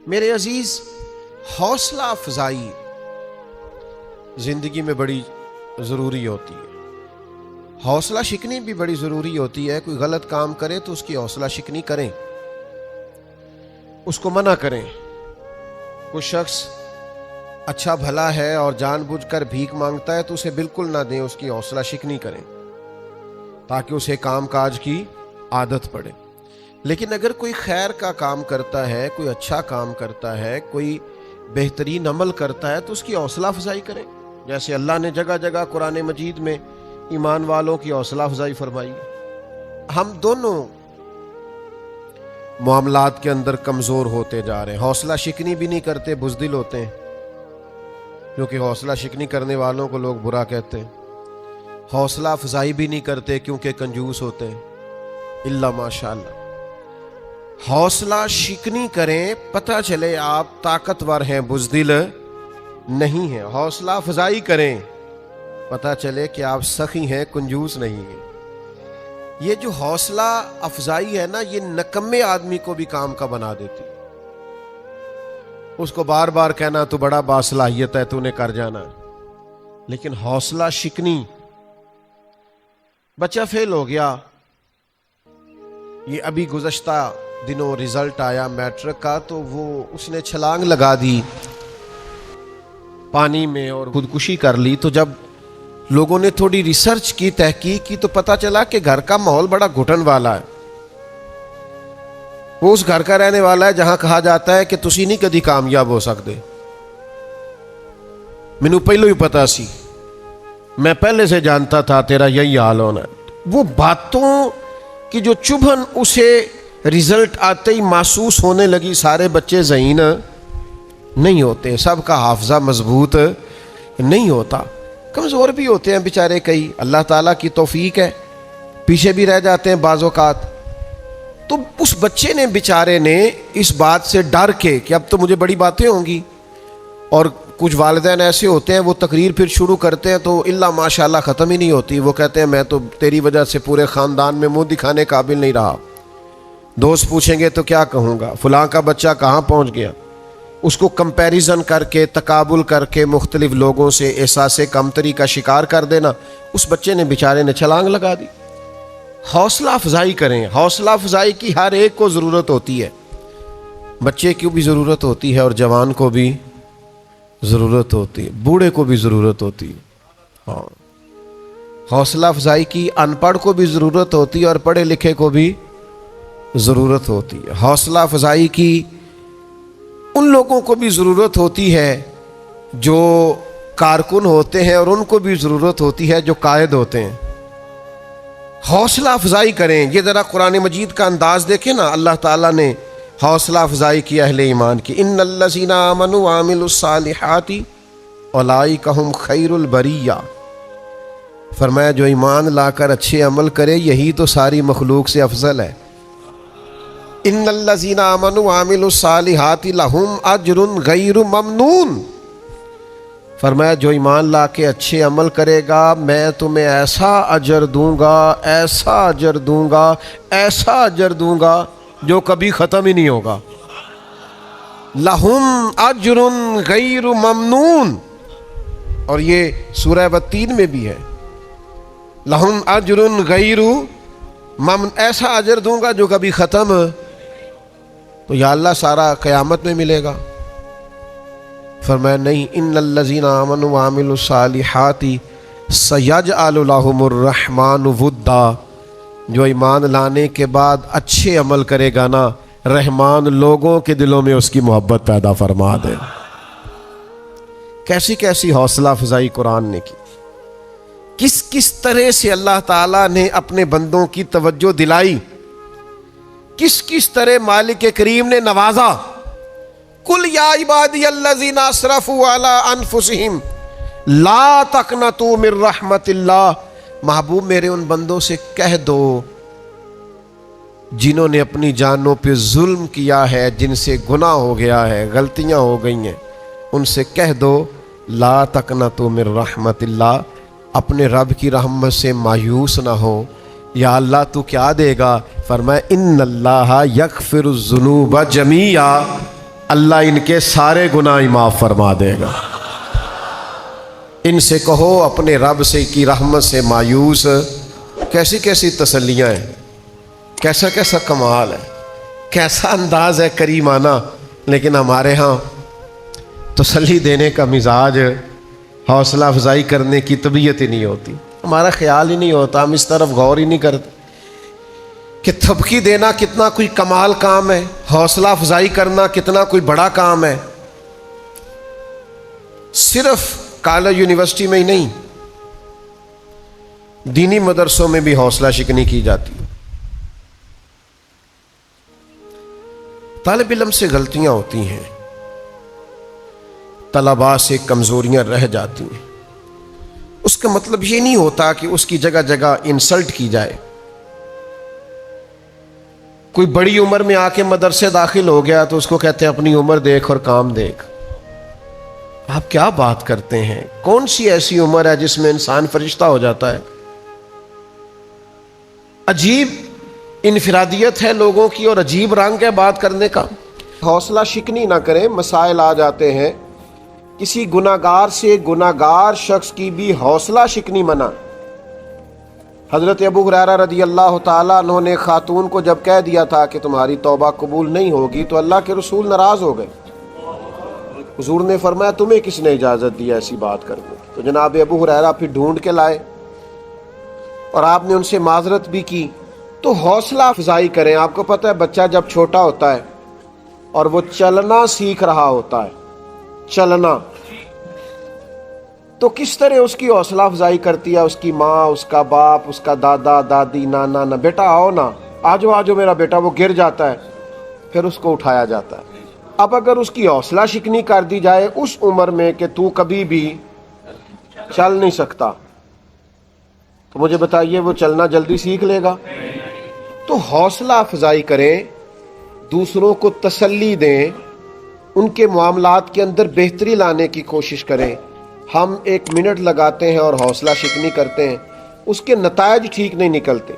میرے عزیز، حوصلہ افزائی زندگی میں بڑی ضروری ہوتی ہے. حوصلہ شکنی بھی بڑی ضروری ہوتی ہے. کوئی غلط کام کرے تو اس کی حوصلہ شکنی کریں، اس کو منع کریں. کوئی شخص اچھا بھلا ہے اور جان بوجھ کر بھیک مانگتا ہے تو اسے بالکل نہ دیں، اس کی حوصلہ شکنی کریں تاکہ اسے کام کاج کی عادت پڑے. لیکن اگر کوئی خیر کا کام کرتا ہے، کوئی اچھا کام کرتا ہے، کوئی بہترین عمل کرتا ہے تو اس کی حوصلہ افزائی کریں. جیسے اللہ نے جگہ جگہ قرآن مجید میں ایمان والوں کی حوصلہ افزائی فرمائی. ہم دونوں معاملات کے اندر کمزور ہوتے جا رہے ہیں. حوصلہ شکنی بھی نہیں کرتے، بزدل ہوتے ہیں، کیونکہ حوصلہ شکنی کرنے والوں کو لوگ برا کہتے ہیں. حوصلہ افزائی بھی نہیں کرتے کیونکہ کنجوس ہوتے ہیں، الا ماشاء اللہ. حوصلہ شکنی کریں، پتہ چلے آپ طاقتور ہیں، بزدل نہیں ہیں. حوصلہ افزائی کریں، پتہ چلے کہ آپ سخی ہیں، کنجوس نہیں ہیں. یہ جو حوصلہ افزائی ہے نا، یہ نکمے آدمی کو بھی کام کا بنا دیتی. اس کو بار بار کہنا تو بڑا باصلاحیت ہے، تو نے کر جانا. لیکن حوصلہ شکنی، بچہ فیل ہو گیا، یہ ابھی گزشتہ دنوں رزلٹ آیا میٹرک کا، تو وہ اس نے چھلانگ لگا دی پانی میں اور خودکشی کر لی. تو جب لوگوں نے تھوڑی ریسرچ کی، تحقیق کی، تو پتہ چلا کہ گھر کا ماحول بڑا گھٹن والا ہے. وہ اس گھر کا رہنے والا ہے جہاں کہا جاتا ہے کہ تسی نہیں کدی کامیاب ہو سکتے. مینوں پہلو ہی پتا سی، میں پہلے سے جانتا تھا تیرا یہی حال ہونا ہے. وہ باتوں کی جو چبھن اسے رزلٹ آتے ہی محسوس ہونے لگی. سارے بچے ذہین نہیں ہوتے، سب کا حافظہ مضبوط نہیں ہوتا، کمزور بھی ہوتے ہیں بیچارے کئی. اللہ تعالیٰ کی توفیق ہے، پیچھے بھی رہ جاتے ہیں بعض اوقات. تو اس بچے نے بیچارے نے اس بات سے ڈر کے کہ اب تو مجھے بڑی باتیں ہوں گی، اور کچھ والدین ایسے ہوتے ہیں وہ تقریر پھر شروع کرتے ہیں تو الا ماشاءاللہ ختم ہی نہیں ہوتی. وہ کہتے ہیں میں تو تیری وجہ سے پورے خاندان میں منہ دکھانے قابل نہیں رہا. دوست پوچھیں گے تو کیا کہوں گا، فلاں کا بچہ کہاں پہنچ گیا. اس کو کمپیریزن کر کے، تقابل کر کے مختلف لوگوں سے احساس کمتری کا شکار کر دینا. اس بچے نے بیچارے نے چھلانگ لگا دی. حوصلہ افزائی کریں. حوصلہ افزائی کی ہر ایک کو ضرورت ہوتی ہے. بچے کی بھی ضرورت ہوتی ہے اور جوان کو بھی ضرورت ہوتی ہے، بوڑھے کو بھی ضرورت ہوتی ہے. ہاں، حوصلہ افزائی کی ان پڑھ کو بھی ضرورت ہوتی ہے اور پڑھے لکھے کو بھی ضرورت ہوتی ہے. حوصلہ افزائی کی ان لوگوں کو بھی ضرورت ہوتی ہے جو کارکن ہوتے ہیں، اور ان کو بھی ضرورت ہوتی ہے جو قائد ہوتے ہیں. حوصلہ افزائی کریں. یہ ذرا قرآن مجید کا انداز دیکھیں نا. اللہ تعالیٰ نے حوصلہ افزائی کی اہل ایمان کی. ان الذین آمنوا وعملوا الصالحات اولئک ھم خیر البریہ. فرمایا جو ایمان لا کر اچھے عمل کرے یہی تو ساری مخلوق سے افضل ہے. ان الذین آمنوا وعملوا الصالحات لہم اجر غیر ممنون. فرمایا جو ایمان لا کے اچھے عمل کرے گا میں تمہیں ایسا اجر دوں گا، ایسا اجر دوں گا، ایسا اجر دوں گا جو کبھی ختم ہی نہیں ہوگا. لہم اجر غیر ممنون. اور یہ سورہ والتین میں بھی ہے، لہم اجر غیر ممنون، ایسا اجر دوں گا جو کبھی ختم. تو یا اللہ سارا قیامت میں ملے گا. فرمایا نہیں، ان الذین آمنوا وعملوا الصالحات سیجعل لهم الرحمن ودا. جو ایمان لانے کے بعد اچھے عمل کرے گا نا، رحمان لوگوں کے دلوں میں اس کی محبت پیدا فرما دے. کیسی کیسی حوصلہ افزائی قرآن نے کی، کس کس طرح سے اللہ تعالیٰ نے اپنے بندوں کی توجہ دلائی، کس کس طرح مالک کریم نے نوازا. قل یا عبادی الذین اسرفوا علی انفسہم لا تقنطوا من رحمت اللہ. محبوب میرے ان بندوں سے کہہ دو جنہوں نے اپنی جانوں پہ ظلم کیا ہے، جن سے گناہ ہو گیا ہے، غلطیاں ہو گئی ہیں، ان سے کہہ دو لا تقنطوا من رحمت اللہ، اپنے رب کی رحمت سے مایوس نہ ہو. یا اللہ تو کیا دے گا؟ فرمایا ان اللہ یغفر الذنوب جمیعا. اللہ ان کے سارے گناہ معاف فرما دے گا۔ ان سے کہو اپنے رب سے کی رحمت سے مایوس، کیسی کیسی تسلیاں ہیں، کیسا کیسا کمال ہے، کیسا انداز ہے کریمانہ، لیکن ہمارے ہاں تسلی دینے کا مزاج، حوصلہ افزائی کرنے کی طبیعت ہی نہیں ہوتی، ہمارا خیال ہی نہیں ہوتا، ہم اس طرف غور ہی نہیں کرتے کہ تھپکی دینا کتنا کوئی کمال کام ہے، حوصلہ افزائی کرنا کتنا کوئی بڑا کام ہے۔ صرف کالج یونیورسٹی میں ہی نہیں، دینی مدرسوں میں بھی حوصلہ شکنی کی جاتی ہے۔ طالب علم سے غلطیاں ہوتی ہیں، طلباء سے کمزوریاں رہ جاتی ہیں، اس کا مطلب یہ نہیں ہوتا کہ اس کی جگہ جگہ انسلٹ کی جائے۔ کوئی بڑی عمر میں آ کے مدرسے داخل ہو گیا تو اس کو کہتے ہیں اپنی عمر دیکھ اور کام دیکھ۔ آپ کیا بات کرتے ہیں؟ کون سی ایسی عمر ہے جس میں انسان فرشتہ ہو جاتا ہے؟ عجیب انفرادیت ہے لوگوں کی اور عجیب رنگ ہے بات کرنے کا۔ حوصلہ شکنی نہ کریں، مسائل آ جاتے ہیں۔ کسی گناہگار سے گناہگار شخص کی بھی حوصلہ شکنی منع۔ حضرت ابو ہریرہ رضی اللہ تعالیٰ عنہ نے خاتون کو جب کہہ دیا تھا کہ تمہاری توبہ قبول نہیں ہوگی تو اللہ کے رسول ناراض ہو گئے۔ حضور نے فرمایا تمہیں کس نے اجازت دی ایسی بات کرنے؟ تو جناب ابو ہریرہ پھر ڈھونڈ کے لائے اور آپ نے ان سے معذرت بھی کی۔ تو حوصلہ افزائی کریں۔ آپ کو پتہ ہے بچہ جب چھوٹا ہوتا ہے اور وہ چلنا سیکھ رہا ہوتا ہے، چلنا، تو کس طرح اس کی حوصلہ افزائی کرتی ہے اس کی ماں، اس کا باپ، اس کا دادا دادی، نانا نا، بیٹا آؤ نا، آجو آجو میرا بیٹا، وہ گر جاتا ہے پھر اس کو اٹھایا جاتا ہے۔ اب اگر اس کی حوصلہ شکنی کر دی جائے اس عمر میں کہ تو کبھی بھی چل نہیں سکتا، تو مجھے بتائیے وہ چلنا جلدی سیکھ لے گا؟ تو حوصلہ افزائی کریں، دوسروں کو تسلی دیں، ان کے معاملات کے اندر بہتری لانے کی کوشش کریں۔ ہم 1 منٹ لگاتے ہیں اور حوصلہ شکنی کرتے ہیں، اس کے نتائج ٹھیک نہیں نکلتے،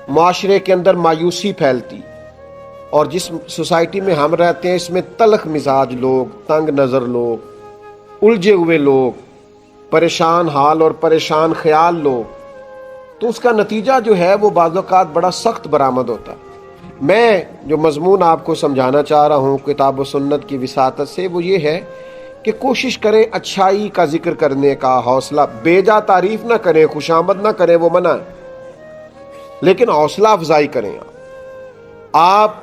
معاشرے کے اندر مایوسی پھیلتی، اور جس سوسائٹی میں ہم رہتے ہیں اس میں تلخ مزاج لوگ، تنگ نظر لوگ، الجھے ہوئے لوگ، پریشان حال اور پریشان خیال لوگ، تو اس کا نتیجہ جو ہے وہ بعض اوقات بڑا سخت برآمد ہوتا ہے۔ میں جو مضمون آپ کو سمجھانا چاہ رہا ہوں کتاب و سنت کی وساطت سے وہ یہ ہے کہ کوشش کریں اچھائی کا ذکر کرنے کا، حوصلہ، بیجا تعریف نہ کریں، خوشامد نہ کریں، وہ منع ہے، لیکن حوصلہ افزائی کریں۔ آپ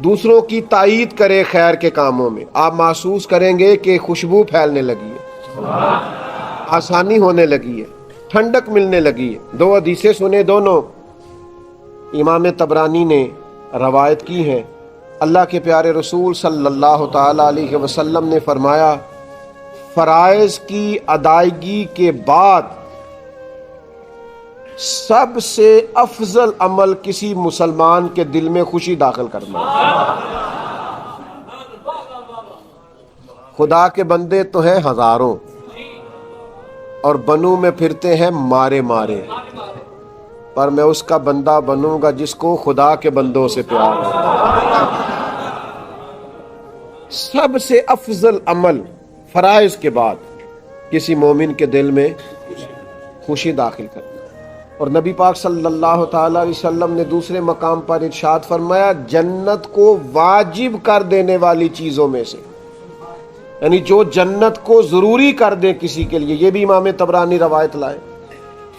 دوسروں کی تائید کریں خیر کے کاموں میں، آپ محسوس کریں گے کہ خوشبو پھیلنے لگی ہے، آسانی ہونے لگی ہے، ٹھنڈک ملنے لگی ہے۔ 2 حدیثیں سنیں، دونوں امام طبرانی نے روایت کی ہیں۔ اللہ کے پیارے رسول صلی اللہ تعالی علیہ وسلم نے فرمایا، فرائض کی ادائیگی کے بعد سب سے افضل عمل کسی مسلمان کے دل میں خوشی داخل کرنا ہے۔ خدا کے بندے تو ہیں ہزاروں اور بنوں میں پھرتے ہیں مارے مارے، پر میں اس کا بندہ بنوں گا جس کو خدا کے بندوں سے پیار ہے۔ سب سے افضل عمل فرائض کے بعد کسی مومن کے دل میں خوشی داخل کرنا۔ اور نبی پاک صلی اللہ تعالی علیہ وسلم نے دوسرے مقام پر ارشاد فرمایا، جنت کو واجب کر دینے والی چیزوں میں سے، یعنی جو جنت کو ضروری کر دے کسی کے لیے، یہ بھی امام طبرانی روایت لائے،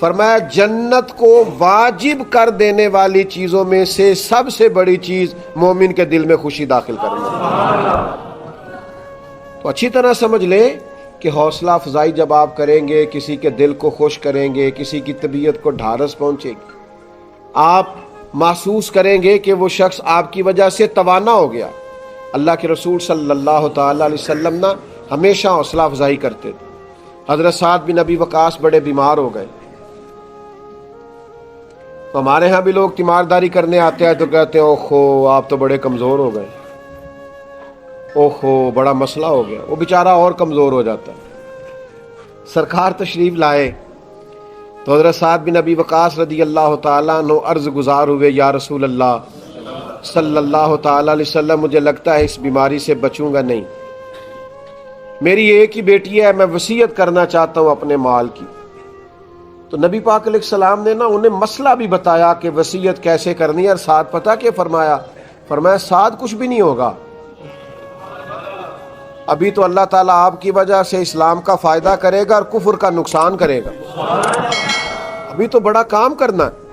فرمایا جنت کو واجب کر دینے والی چیزوں میں سے سب سے بڑی چیز مومن کے دل میں خوشی داخل کرنا۔ تو اچھی طرح سمجھ لیں کہ حوصلہ افزائی جب آپ کریں گے، کسی کے دل کو خوش کریں گے، کسی کی طبیعت کو ڈھارس پہنچے گی، آپ محسوس کریں گے کہ وہ شخص آپ کی وجہ سے توانا ہو گیا۔ اللہ کے رسول صلی اللہ تعالی علیہ وسلم نا ہمیشہ حوصلہ افزائی کرتے تھے۔ حضرت سعد بن ابی وقاص بڑے بیمار ہو گئے، تو ہمارے ہاں بھی لوگ تیمارداری کرنے آتے ہیں تو کہتے ہیں اوہو آپ تو بڑے کمزور ہو گئے، اوہو بڑا مسئلہ ہو گیا، وہ بیچارہ اور کمزور ہو جاتا ہے۔ سرکار تشریف لائے تو حضرت سعد بن ابی وقاص رضی اللہ تعالیٰ عنہ عرض گزار ہوئے، یا رسول اللہ صلی اللہ تعالی علیہ وسلم مجھے لگتا ہے اس بیماری سے بچوں گا نہیں، میری ایک ہی بیٹی ہے، میں وصیت کرنا چاہتا ہوں اپنے مال کی۔ تو نبی پاک علیہ السلام نے انہیں مسئلہ بھی بتایا کہ وصیت کیسے کرنی ہے، اور ساتھ پتہ کہ فرمایا ساتھ کچھ بھی نہیں ہوگا، ابھی تو اللہ تعالیٰ آپ کی وجہ سے اسلام کا فائدہ کرے گا اور کفر کا نقصان کرے گا، ابھی تو بڑا کام کرنا ہے۔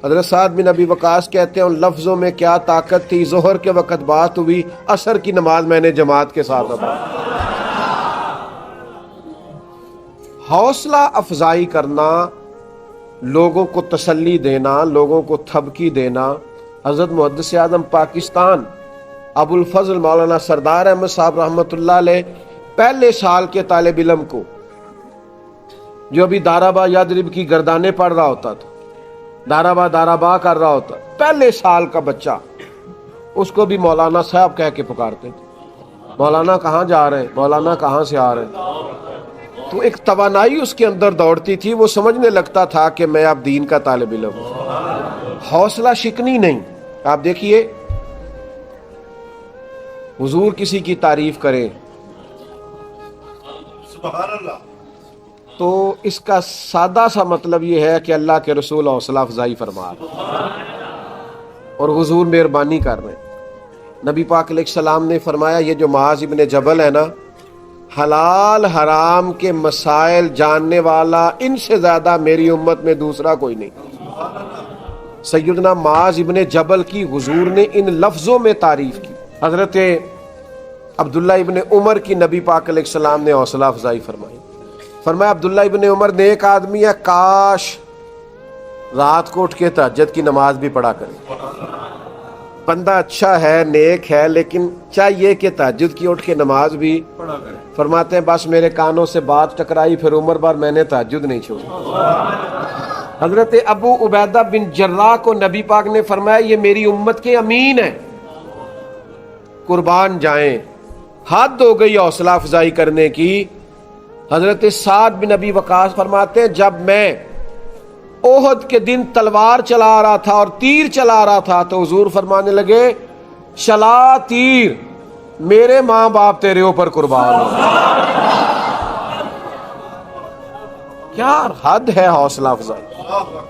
حضرت سعد بن ابی وقاص کہتے ہیں ان لفظوں میں کیا طاقت تھی، ظہر کے وقت بات ہوئی، عصر کی نماز میں نے جماعت کے ساتھ ادا۔ حوصلہ افزائی کرنا، لوگوں کو تسلی دینا، لوگوں کو تھبکی دینا۔ حضرت محدث اعظم پاکستان ابو الفضل مولانا سردار احمد صاحب رحمۃ اللہ علیہ پہلے سال کے طالب علم کو جو ابھی دارابا یادرب کی گردانے پڑھ رہا ہوتا تھا، دارابا کر رہا ہوتا، پہلے سال کا بچہ، اس کو بھی مولانا صاحب کہہ کے پکارتے تھے، مولانا کہاں جا رہے ہیں، مولانا کہاں سے آ رہے ہیں۔ تو ایک توانائی اس کے اندر دوڑتی تھی، وہ سمجھنے لگتا تھا کہ میں اب دین کا طالب علم ہوں، حوصلہ شکنی نہیں۔ آپ دیکھیے حضور کسی کی تعریف کرے سبحان اللہ، تو اس کا سادہ سا مطلب یہ ہے کہ اللہ کے رسول حوصلہ افزائی فرما رہے اور حضور مہربانی کر رہے ہیں۔ نبی پاک علیہ السلام نے فرمایا یہ جو معاذ ابن جبل ہے نا، حلال حرام کے مسائل جاننے والا ان سے زیادہ میری امت میں دوسرا کوئی نہیں۔ سیدنا معاذ ابن جبل کی حضور نے ان لفظوں میں تعریف کی۔ حضرت عبداللہ ابن عمر کی نبی پاک علیہ السلام نے حوصلہ افزائی فرمائی، فرمایا عبداللہ ابن عمر نیک آدمی ہے، کاش رات کو اٹھ کے تہجد کی نماز بھی پڑھا کرے، بندہ اچھا ہے، نیک ہے، لیکن چاہیے کہ تہجد کی اٹھ کے نماز بھی پڑھا کرے۔ فرماتے ہیں بس میرے کانوں سے بات ٹکرائی، پھر عمر بار میں نے تہجد نہیں چھوڑی۔ حضرت ابو عبیدہ بن جراح کو نبی پاک نے فرمایا یہ میری امت کے امین ہیں، قربان جائیں، حد ہو گئی حوصلہ افزائی کرنے کی۔ حضرت سعد بن ابی وقاص فرماتے ہیں جب میں احد کے دن تلوار چلا رہا تھا اور تیر چلا رہا تھا تو حضور فرمانے لگے چلا تیر، میرے ماں باپ تیرے اوپر قربان ہو۔ کیا حد ہے حوصلہ افزائی،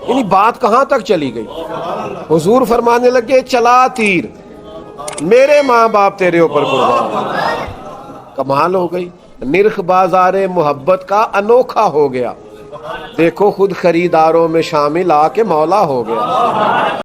یعنی بات کہاں تک چلی گئی۔ حضور فرمانے لگے چلا تیر، میرے ماں باپ تیرے اوپر قربان۔ کمال ہو گئی، نرخ بازار محبت کا انوکھا ہو گیا، دیکھو خود خریداروں میں شامل آ کے مولا ہو گیا۔